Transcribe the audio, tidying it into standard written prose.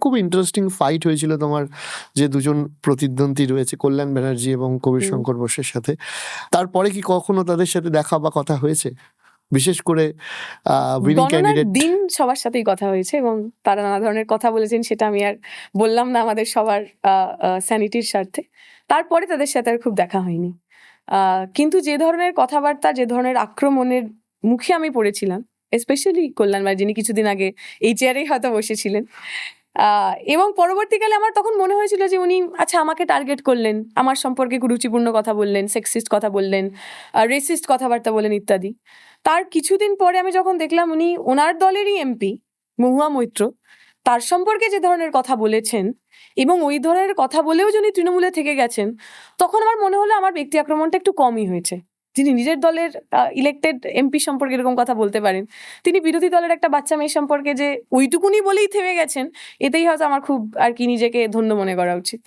খুব interesting fight হয়েছিল তোমার যে দুজন প্রতিদ্বন্দ্বী রয়েছে, কল্যাণ ব্যানার্জি এবং কবির শঙ্কর বোসের সাথে। তারপরে কি কখনো তাদের সাথে দেখা বা কথা হয়েছে? বিশেষ করে উইনিং গণনার ক্যান্ডিডেট দিন সবার সাথেই কথা হয়েছে এবং তারা নানা ধরনের কথা বলেছেন, সেটা আমি আর বললাম না আমাদের সবার স্যানিটির স্বার্থে। তারপরে তাদের সাথে আর খুব দেখা হয়নি। কিন্তু যে ধরনের কথাবার্তা, যে ধরনের আক্রমণের মুখে আমি পড়েছিলাম, স্পেশালি কল্যাণ ব্যানার্জি, যিনি কিছুদিন আগে এই চেয়ারেই হয়তো বসেছিলেন, এবং পরবর্তীকালে আমার তখন মনে হয়েছিল যে উনি আচ্ছা আমাকে টার্গেট করলেন, আমার সম্পর্কে কুরুচিপূর্ণ কথা বললেন, সেক্সিস্ট কথা বললেন, রেসিস্ট কথাবার্তা বলেন ইত্যাদি। তার কিছুদিন পরে আমি যখন দেখলাম উনি ওনার দলেরই এমপি মহুয়া মৈত্র, তার সম্পর্কে যে ধরনের কথা বলেছেন এবং ওই ধরনের কথা বলেও যিনি তৃণমূলে থেকে গেছেন, তখন আমার মনে হলো আমার ব্যক্তি আক্রমণটা একটু কমই হয়েছে। যিনি নিজের দলের ইলেক্টেড এমপি সম্পর্কে এরকম কথা বলতে পারেন, তিনি বিরোধী দলের একটা বাচ্চা মেয়ে সম্পর্কে যে ওইটুকুনি বলেই থেমে গেছেন, এতেই হয়তো আমার খুব আর কি নিজেকে ধন্য মনে করা উচিত।